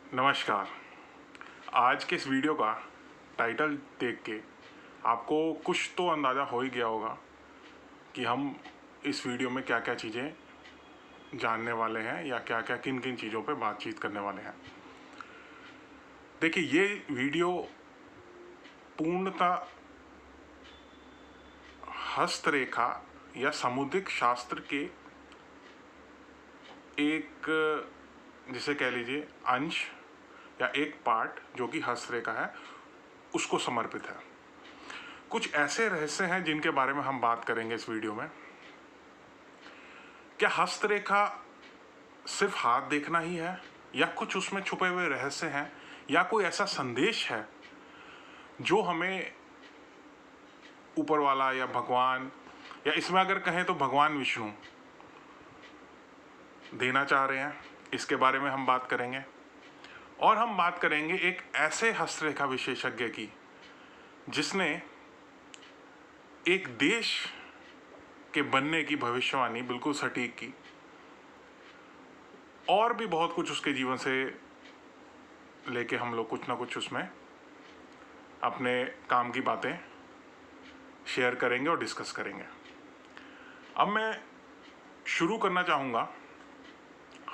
नमस्कार। आज के इस वीडियो का टाइटल देख के आपको कुछ तो अंदाज़ा हो ही गया होगा कि हम इस वीडियो में क्या क्या चीज़ें जानने वाले हैं या क्या क्या किन किन चीज़ों पे बातचीत करने वाले हैं। देखिए, ये वीडियो पूर्णतः हस्तरेखा या समुद्रिक शास्त्र के एक, जिसे कह लीजिए, अंश या एक पार्ट जो कि हस्तरेखा है उसको समर्पित है। कुछ ऐसे रहस्य हैं जिनके बारे में हम बात करेंगे इस वीडियो में। क्या हस्तरेखा सिर्फ हाथ देखना ही है या कुछ उसमें छुपे हुए रहस्य हैं या कोई ऐसा संदेश है जो हमें ऊपर वाला या भगवान, या इसमें अगर कहें तो भगवान विष्णु देना चाह रहे हैं? इसके बारे में हम बात करेंगे। और हम बात करेंगे एक ऐसे हस्तरेखा विशेषज्ञ की जिसने एक देश के बनने की भविष्यवाणी बिल्कुल सटीक की, और भी बहुत कुछ उसके जीवन से लेके हम लोग कुछ ना कुछ उसमें अपने काम की बातें शेयर करेंगे और डिस्कस करेंगे। अब मैं शुरू करना चाहूँगा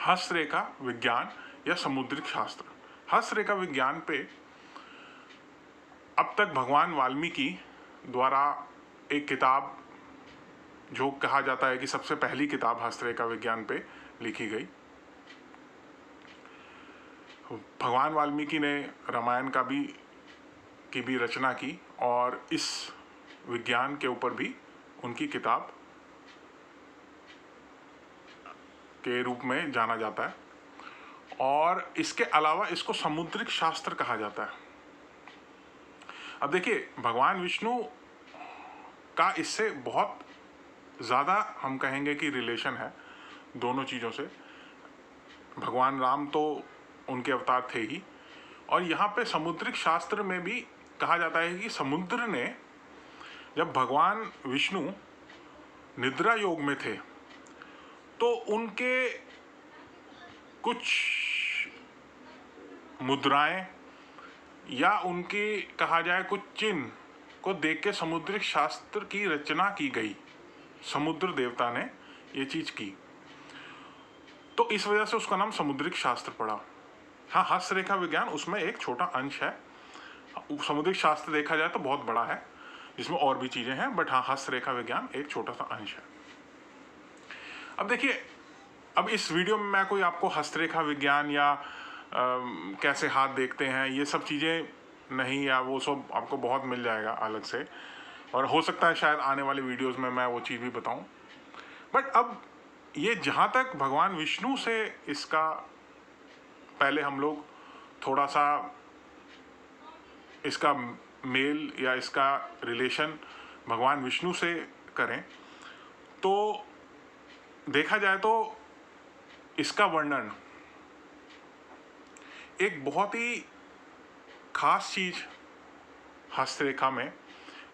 हस्तरेखा विज्ञान या समुद्रिक शास्त्र। हस्तरेखा विज्ञान पे अब तक भगवान वाल्मीकि द्वारा एक किताब, जो कहा जाता है कि सबसे पहली किताब हस्तरेखा विज्ञान पे लिखी गई। भगवान वाल्मीकि ने रामायण की भी रचना की और इस विज्ञान के ऊपर भी उनकी किताब के रूप में जाना जाता है। और इसके अलावा इसको समुद्रिक शास्त्र कहा जाता है। अब देखिए, भगवान विष्णु का इससे बहुत ज़्यादा हम कहेंगे कि रिलेशन है दोनों चीज़ों से। भगवान राम तो उनके अवतार थे ही, और यहाँ पे समुद्रिक शास्त्र में भी कहा जाता है कि समुद्र ने, जब भगवान विष्णु निद्रा योग में थे तो उनके कुछ मुद्राएं या उनकी कहा जाए कुछ चिन्ह को देख के समुद्रिक शास्त्र की रचना की गई। समुद्र देवता ने ये चीज की, तो इस वजह से उसका नाम समुद्रिक शास्त्र पड़ा। हाँ, हस्तरेखा विज्ञान उसमें एक छोटा अंश है। समुद्रिक शास्त्र देखा जाए तो बहुत बड़ा है, जिसमें और भी चीजें हैं, बट हाँ, हस्तरेखा विज्ञान एक छोटा सा अंश है। अब देखिए, अब इस वीडियो में मैं कोई आपको हस्तरेखा विज्ञान या कैसे हाथ देखते हैं ये सब चीज़ें नहीं, या वो सब आपको बहुत मिल जाएगा अलग से, और हो सकता है शायद आने वाले वीडियोस में मैं वो चीज़ भी बताऊं। बट अब ये जहाँ तक भगवान विष्णु से इसका, पहले हम लोग थोड़ा सा इसका मेल या इसका रिलेशन भगवान विष्णु से करें, तो देखा जाए तो इसका वर्णन एक बहुत ही खास चीज हस्तरेखा में,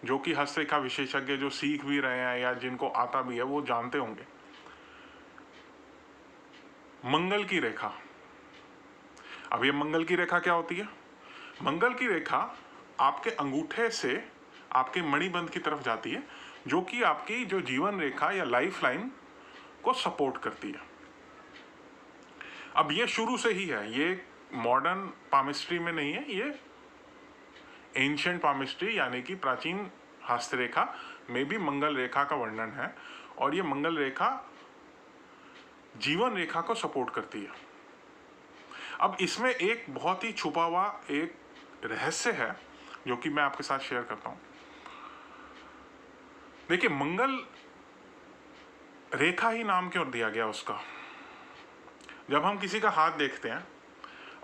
जो कि हस्तरेखा विशेषज्ञ जो सीख भी रहे हैं या जिनको आता भी है वो जानते होंगे, मंगल की रेखा। अब ये मंगल की रेखा क्या होती है? मंगल की रेखा आपके अंगूठे से आपके मणिबंध की तरफ जाती है, जो कि आपकी जो जीवन रेखा या लाइफ लाइन को सपोर्ट करती है। अब ये शुरू से ही है, ये मॉडर्न पामिस्ट्री में नहीं है, ये एंशिएंट पामिस्ट्री यानी कि प्राचीन हस्तरेखा में भी मंगल रेखा का वर्णन है, और ये मंगल रेखा जीवन रेखा को सपोर्ट करती है। अब इसमें एक बहुत ही छुपा हुआ एक रहस्य है जो कि मैं आपके साथ शेयर करता हूं। देखिए, मंगल रेखा ही नाम क्यों दिया गया उसका? जब हम किसी का हाथ देखते हैं,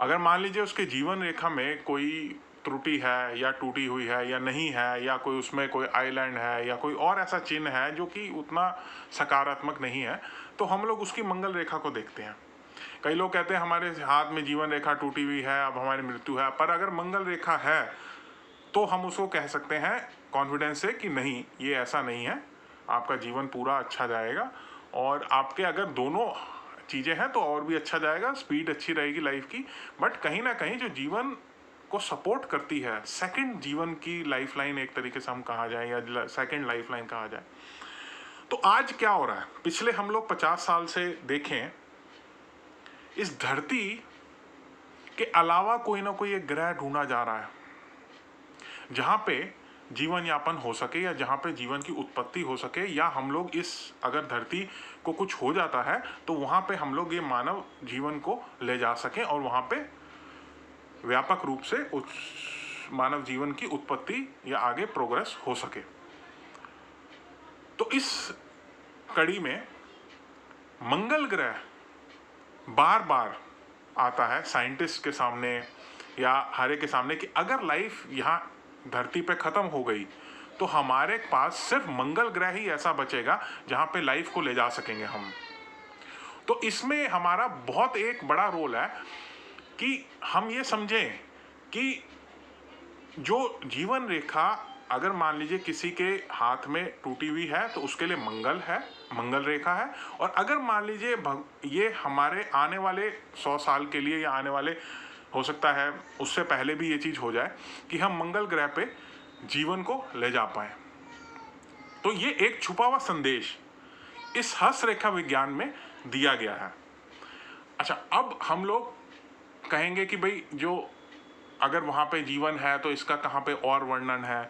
अगर मान लीजिए उसके जीवन रेखा में कोई त्रुटि है या टूटी हुई है या नहीं है, या कोई उसमें कोई आइलैंड है या कोई और ऐसा चिन्ह है जो कि उतना सकारात्मक नहीं है, तो हम लोग उसकी मंगल रेखा को देखते हैं। कई लोग कहते हैं हमारे हाथ में जीवन रेखा टूटी हुई है, अब हमारी मृत्यु है, पर अगर मंगल रेखा है तो हम उसको कह सकते हैं कॉन्फिडेंस से कि नहीं, ये ऐसा नहीं है, आपका जीवन पूरा अच्छा जाएगा। और आपके अगर दोनों चीज़ें हैं तो और भी अच्छा जाएगा, स्पीड अच्छी रहेगी लाइफ की। बट कहीं ना कहीं जो जीवन को सपोर्ट करती है, सेकंड जीवन की लाइफ लाइन एक तरीके से हम कहा जाए, या सेकंड लाइफ लाइन कहा जाए। तो आज क्या हो रहा है, पिछले हम लोग 50 साल से देखें, इस धरती के अलावा कोई ना कोई एक ग्रह ढूंढा जा रहा है जहां पे जीवन यापन हो सके, या जहां पे जीवन की उत्पत्ति हो सके, या हम लोग इस, अगर धरती को कुछ हो जाता है तो वहां पे हम लोग ये मानव जीवन को ले जा सकें और वहां पे व्यापक रूप से उस मानव जीवन की उत्पत्ति या आगे प्रोग्रेस हो सके। तो इस कड़ी में मंगल ग्रह बार बार आता है साइंटिस्ट के सामने या हरे के सामने कि अगर लाइफ यहाँ धरती पे खत्म हो गई तो हमारे पास सिर्फ मंगल ग्रह ही ऐसा बचेगा जहाँ पे लाइफ को ले जा सकेंगे हम। तो इसमें हमारा बहुत एक बड़ा रोल है कि हम ये समझें कि जो जीवन रेखा अगर मान लीजिए किसी के हाथ में टूटी हुई है तो उसके लिए मंगल है, मंगल रेखा है। और अगर मान लीजिए ये हमारे आने वाले 100 साल के लिए, या आने वाले, हो सकता है उससे पहले भी ये चीज़ हो जाए कि हम मंगल ग्रह पे जीवन को ले जा पाए, तो ये एक छुपा हुआ संदेश इस हस्तरेखा विज्ञान में दिया गया है। अच्छा, अब हम लोग कहेंगे कि भाई जो अगर वहाँ पे जीवन है तो इसका कहाँ पे और वर्णन है,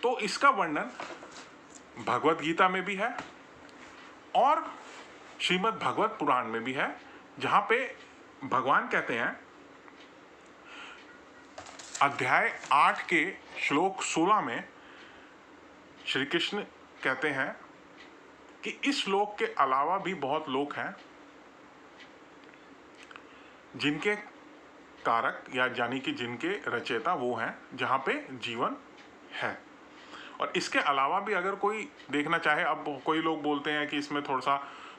तो इसका वर्णन भगवत गीता में भी है और श्रीमद् भागवत पुराण में भी है, जहाँ पे भगवान कहते हैं, अध्याय 8 के श्लोक 16 में श्री कृष्ण कहते हैं कि इस लोक के अलावा भी बहुत लोक हैं जिनके कारक, या यानी कि जिनके रचयिता वो हैं जहाँ पे जीवन है। और इसके अलावा भी अगर कोई देखना चाहे, अब कोई लोग बोलते हैं कि इसमें थोड़ा सा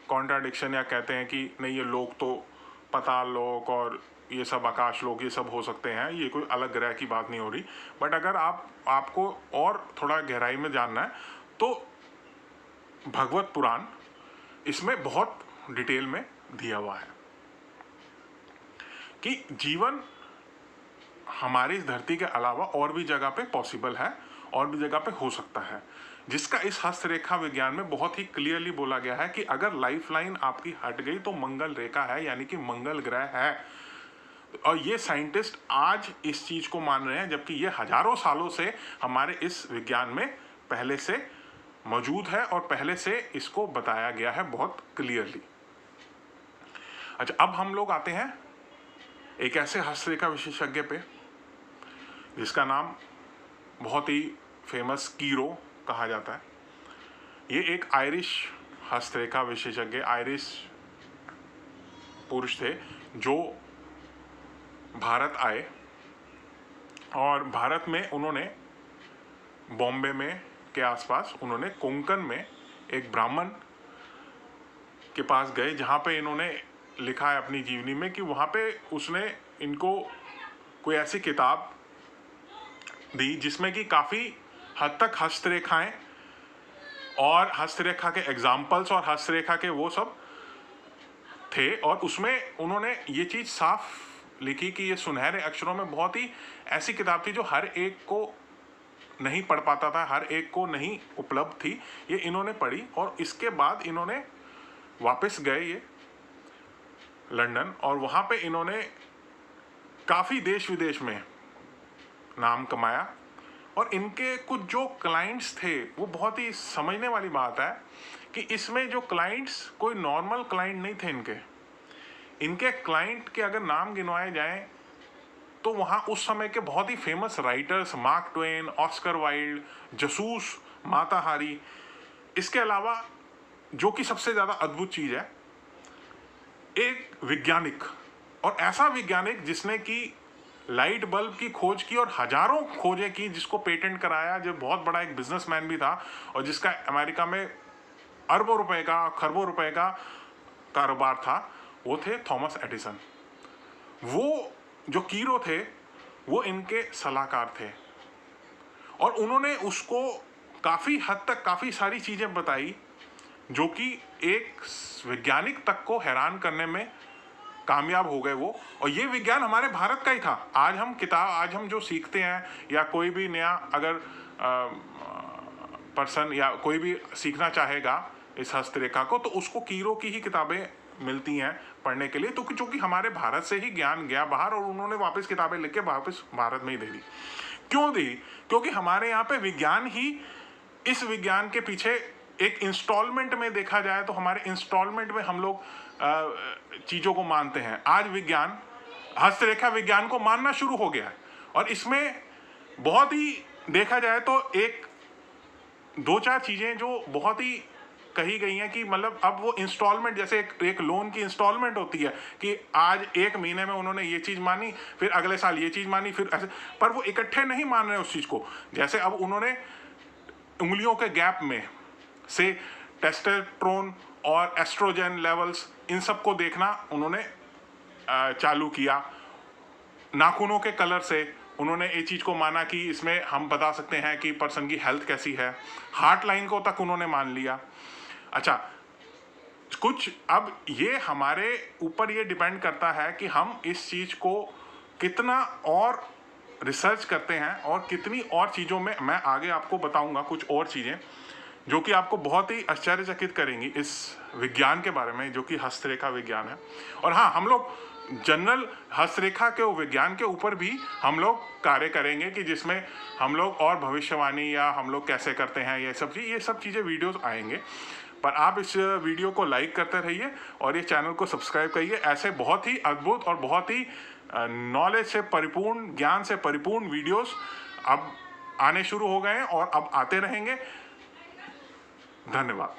कॉन्ट्राडिक्शन, या कहते हैं कि नहीं ये लोक तो पाताल लोक और ये सब आकाश लोक ये सब हो सकते हैं, ये कोई अलग ग्रह की बात नहीं हो रही। बट अगर आपको और थोड़ा गहराई में जानना है तो भगवत पुराण इसमें बहुत डिटेल में दिया हुआ है कि जीवन हमारी इस धरती के अलावा और भी जगह पे पॉसिबल है, और भी जगह पे हो सकता है, जिसका इस हस्तरेखा विज्ञान में बहुत ही क्लियरली बोला गया है कि अगर लाइफ लाइन आपकी हट गई तो मंगल रेखा है, यानी कि मंगल ग्रह है। और ये साइंटिस्ट आज इस चीज को मान रहे हैं, जबकि ये हजारों सालों से हमारे इस विज्ञान में पहले से मौजूद है और पहले से इसको बताया गया है बहुत क्लियरली। अच्छा, अब हम लोग आते हैं एक ऐसे हस्तरेखा विशेषज्ञ पे जिसका नाम बहुत ही फेमस कीरो कहा जाता है। ये एक आयरिश हस्तरेखा विशेषज्ञ, आयरिश पुरुष थे जो भारत आए, और भारत में उन्होंने बॉम्बे में के आसपास उन्होंने कोंकण में एक ब्राह्मण के पास गए, जहाँ पे इन्होंने लिखा है अपनी जीवनी में कि वहाँ पे उसने इनको कोई ऐसी किताब दी जिसमें कि काफ़ी हद तक हस्तरेखाएं और हस्तरेखा के एग्जाम्पल्स और हस्तरेखा के वो सब थे, और उसमें उन्होंने ये चीज़ साफ लिखी कि ये सुनहरे अक्षरों में बहुत ही ऐसी किताब थी जो हर एक को नहीं पढ़ पाता था, हर एक को नहीं उपलब्ध थी। ये इन्होंने पढ़ी और इसके बाद इन्होंने वापस गए ये लंदन, और वहाँ पे इन्होंने काफ़ी देश विदेश में नाम कमाया। और इनके कुछ जो क्लाइंट्स थे वो बहुत ही समझने वाली बात है कि इसमें जो क्लाइंट्स कोई नॉर्मल क्लाइंट नहीं थे। इनके क्लाइंट के अगर नाम गिनवाए जाएं तो वहाँ उस समय के बहुत ही famous writers Mark Twain, Oscar Wilde, जसूस माताहारी, इसके अलावा जो कि सबसे ज़्यादा अद्भुत चीज़ है, एक वैज्ञानिक, और ऐसा वैज्ञानिक जिसने कि लाइट बल्ब की खोज की और हजारों खोजें की, जिसको पेटेंट कराया, जो बहुत बड़ा एक बिजनेसमैन भी था और जिसका अमेरिका में अरबों रुपए का, खरबों रुपए का कारोबार था, वो थे थॉमस एडिसन। वो जो कीरो थे वो इनके सलाहकार थे और उन्होंने उसको काफ़ी हद तक काफ़ी सारी चीज़ें बताई जो कि एक वैज्ञानिक तक को हैरान करने में कामयाब हो गए वो। और ये विज्ञान हमारे भारत का ही था। आज हम जो सीखते हैं या कोई भी नया अगर पर्सन या कोई भी सीखना चाहेगा इस हस्तरेखा को, तो उसको कीरो की ही किताबें मिलती हैं पढ़ने के लिए, तो क्योंकि हमारे भारत से ही ज्ञान गया बाहर और उन्होंने वापस किताबें लिख के वापस भारत में ही दे दी। क्यों दी? क्योंकि हमारे यहाँ पे विज्ञान ही, इस विज्ञान के पीछे एक इंस्टॉलमेंट में देखा जाए तो हमारे इंस्टॉलमेंट में हम लोग चीज़ों को मानते हैं। आज विज्ञान, हस्तरेखा विज्ञान को मानना शुरू हो गया है और इसमें बहुत ही देखा जाए तो एक दो चार चीज़ें जो बहुत ही कही गई हैं कि मतलब अब वो इंस्टॉलमेंट, जैसे एक लोन की इंस्टॉलमेंट होती है कि आज एक महीने में उन्होंने ये चीज़ मानी, फिर अगले साल ये चीज़ मानी, फिर ऐसे, पर वो इकट्ठे नहीं मान रहे उस चीज़ को। जैसे अब उन्होंने उंगलियों के गैप में से टेस्टोस्टेरोन और एस्ट्रोजन लेवल्स, इन सब को देखना उन्होंने चालू किया। नाखूनों के कलर से उन्होंने ये चीज़ को माना कि इसमें हम बता सकते हैं कि पर्सन की हेल्थ कैसी है। हार्ट लाइन को तक उन्होंने मान लिया। अच्छा, कुछ अब ये हमारे ऊपर ये डिपेंड करता है कि हम इस चीज़ को कितना और रिसर्च करते हैं और कितनी और चीज़ों में, मैं आगे आपको बताऊंगा कुछ और चीज़ें जो कि आपको बहुत ही आश्चर्यचकित करेंगी इस विज्ञान के बारे में, जो कि हस्तरेखा विज्ञान है। और हाँ, हम लोग जनरल हस्तरेखा के विज्ञान के ऊपर भी हम लोग कार्य करेंगे कि जिसमें हम लोग और भविष्यवाणी या हम लोग कैसे करते हैं ये सब चीज़ें वीडियोस आएंगे। पर आप इस वीडियो को लाइक करते रहिए और ये चैनल को सब्सक्राइब करिए। ऐसे बहुत ही अद्भुत और बहुत ही नॉलेज से परिपूर्ण, ज्ञान से परिपूर्ण वीडियोस अब आने शुरू हो गए हैं और अब आते रहेंगे। धन्यवाद।